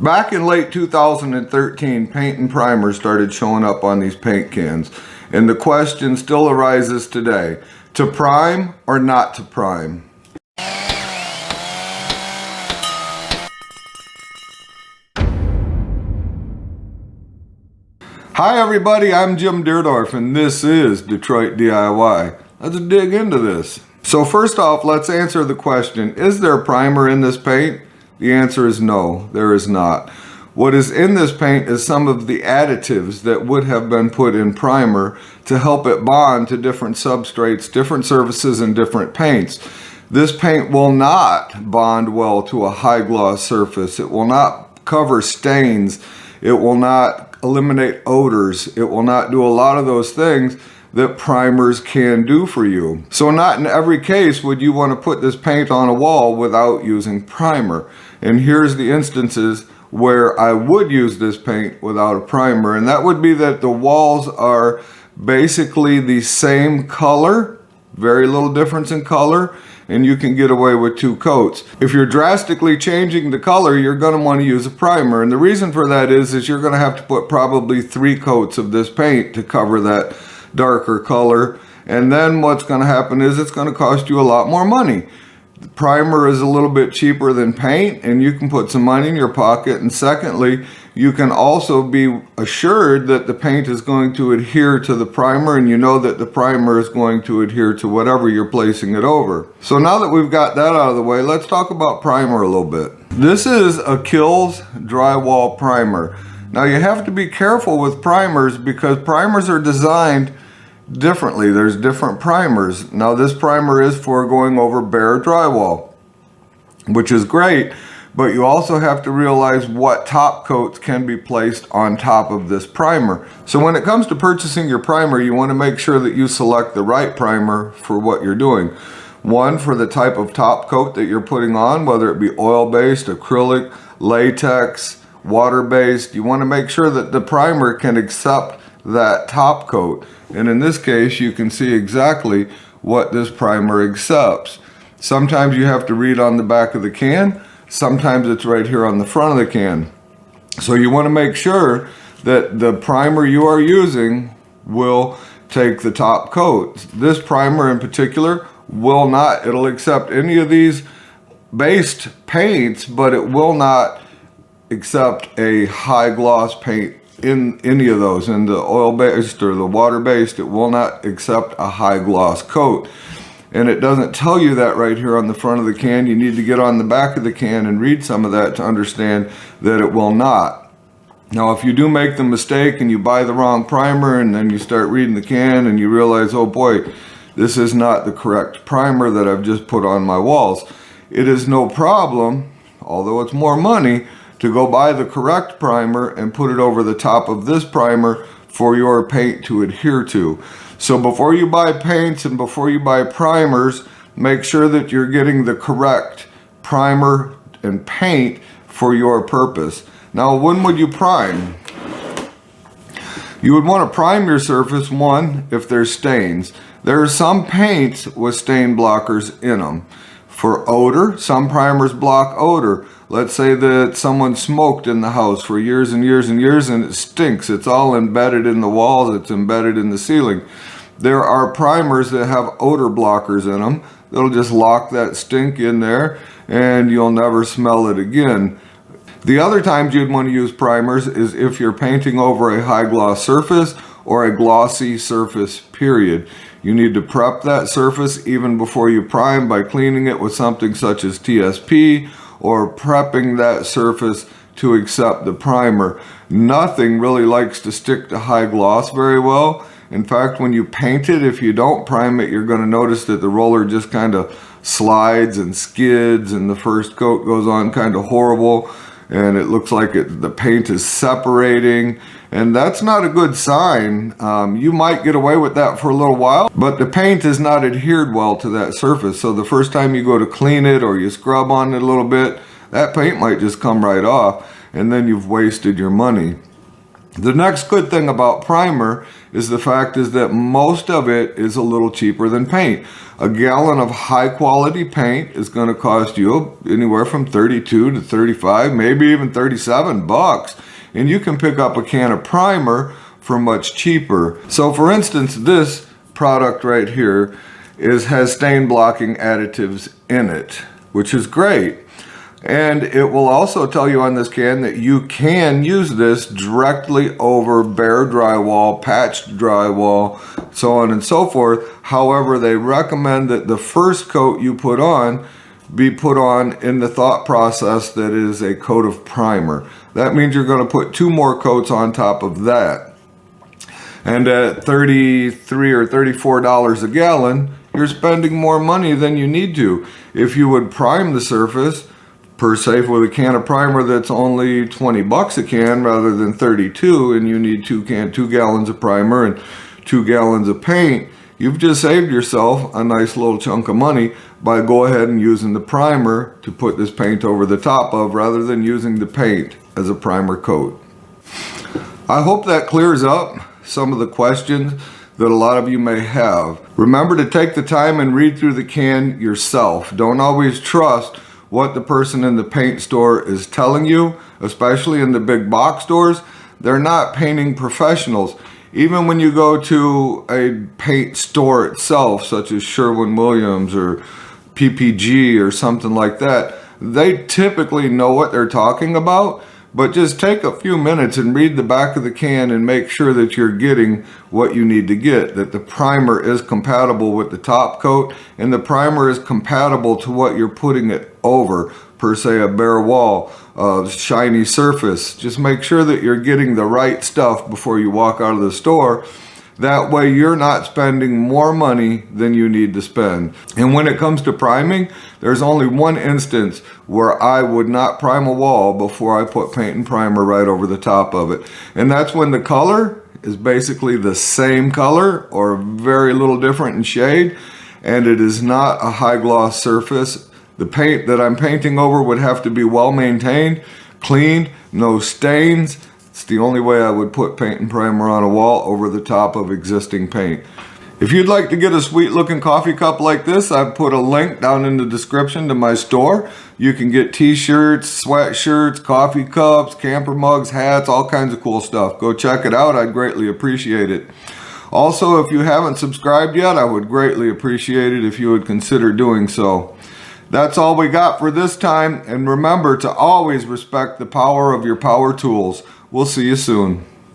Back in late 2013, paint and primer started showing up on these paint cans. And the question still arises today, to prime or not to prime? Hi everybody, I'm Jim Deerdorf and this is Detroit DIY. Let's dig into this. So first off, let's answer the question, is there primer in this paint? The answer is no, there is not. What is in this paint is some of the additives that would have been put in primer to help it bond to different substrates, different surfaces, and different paints. This paint will not bond well to a high gloss surface. It will not cover stains. It will not eliminate odors. It will not do a lot of those things that primers can do for you. So not in every case would you want to put this paint on a wall without using primer. And here's the instances where I would use this paint without a primer, and that would be that the walls are basically the same color, very little difference in color, and you can get away with 2 coats. If you're drastically changing the color, you're going to want to use a primer, and the reason for that is you're going to have to put probably 3 coats of this paint to cover that darker color, and then what's going to happen is it's going to cost you a lot more money. The primer is a little bit cheaper than paint, and you can put some money in your pocket, and secondly, you can also be assured that the paint is going to adhere to the primer, and you know that the primer is going to adhere to whatever you're placing it over. So now that we've got that out of the way, let's talk about primer a little bit. This is a Kills drywall primer. Now you have to be careful with primers because primers are designed differently. There's different primers. Now this primer is for going over bare drywall, which is great, but you also have to realize what top coats can be placed on top of this primer. So when it comes to purchasing your primer, you want to make sure that you select the right primer for what you're doing. One, for the type of top coat that you're putting on, whether it be oil-based, acrylic, latex, water-based. You want to make sure that the primer can accept that top coat. And in this case, you can see exactly what this primer accepts. Sometimes you have to read on the back of the can. Sometimes it's right here on the front of the can. So you want to make sure that the primer you are using will take the top coat. This primer in particular will not, it'll accept any of these based paints, but it will not accept a high gloss paint in any of those. In the oil-based or the water-based, it will not accept a high gloss coat. And it doesn't tell you that right here on the front of the can. You need to get on the back of the can and read some of that to understand that it will not. Now if you do make the mistake and you buy the wrong primer and then you start reading the can and you realize, oh boy, this is not the correct primer that I've just put on my walls, it is no problem, although it's more money, to go buy the correct primer and put it over the top of this primer for your paint to adhere to. So before you buy paints and before you buy primers, make sure that you're getting the correct primer and paint for your purpose. Now, when would you prime? You would want to prime your surface, one, if there's stains. There are some paints with stain blockers in them. For odor, some primers block odor. Let's say that someone smoked in the house for years and years and years and it stinks. It's all embedded in the walls, it's embedded in the ceiling. There are primers that have odor blockers in them. They'll just lock that stink in there and you'll never smell it again. The other times you'd want to use primers is if you're painting over a high gloss surface or a glossy surface, period. You need to prep that surface even before you prime by cleaning it with something such as TSP or prepping that surface to accept the primer. Nothing really likes to stick to high gloss very well. In fact, when you paint it, if you don't prime it, you're going to notice that the roller just kind of slides and skids and the first coat goes on kind of horrible and it looks like the paint is separating, and that's not a good sign. You might get away with that for a little while, but the paint is not adhered well to that surface. So the first time you go to clean it or you scrub on it a little bit, that paint might just come right off and then you've wasted your money. The next good thing about primer is the fact is that most of it is a little cheaper than paint. A gallon of high quality paint is going to cost you anywhere from 32 to 35, maybe even 37 bucks. And you can pick up a can of primer for much cheaper. So for instance, this product right here has stain blocking additives in it, which is great. And it will also tell you on this can that you can use this directly over bare drywall, patched drywall, so on and so forth. However, they recommend that the first coat you put on be put on in the thought process that it is a coat of primer. That means you're going to put 2 more coats on top of that. And at $33 or $34 a gallon, you're spending more money than you need to. If you would prime the surface, per se, with a can of primer that's only 20 bucks a can rather than 32, and you need 2 gallons of primer and 2 gallons of paint, you've just saved yourself a nice little chunk of money by go ahead and using the primer to put this paint over the top of rather than using the paint as a primer coat. I hope that clears up some of the questions that a lot of you may have. Remember to take the time and read through the can yourself. Don't always trust what the person in the paint store is telling you, especially in the big box stores. They're not painting professionals. Even when you go to a paint store itself, such as Sherwin-Williams or PPG or something like that, they typically know what they're talking about. But just take a few minutes and read the back of the can and make sure that you're getting what you need to get, that the primer is compatible with the top coat and the primer is compatible to what you're putting it over, per se a bare wall, a shiny surface. Just make sure that you're getting the right stuff before you walk out of the store. That way you're not spending more money than you need to spend. And when it comes to priming, there's only one instance where I would not prime a wall before I put paint and primer right over the top of it. And that's when the color is basically the same color or very little different in shade, and it is not a high gloss surface. The paint that I'm painting over would have to be well maintained, cleaned, no stains. It's the only way I would put paint and primer on a wall over the top of existing paint. If you'd like to get a sweet looking coffee cup like this, I've put a link down in the description to my store. You can get t-shirts, sweatshirts, coffee cups, camper mugs, hats, all kinds of cool stuff. Go check it out. I'd greatly appreciate it. Also, if you haven't subscribed yet, I would greatly appreciate it if you would consider doing so. That's all we got for this time, and remember to always respect the power of your power tools. We'll see you soon.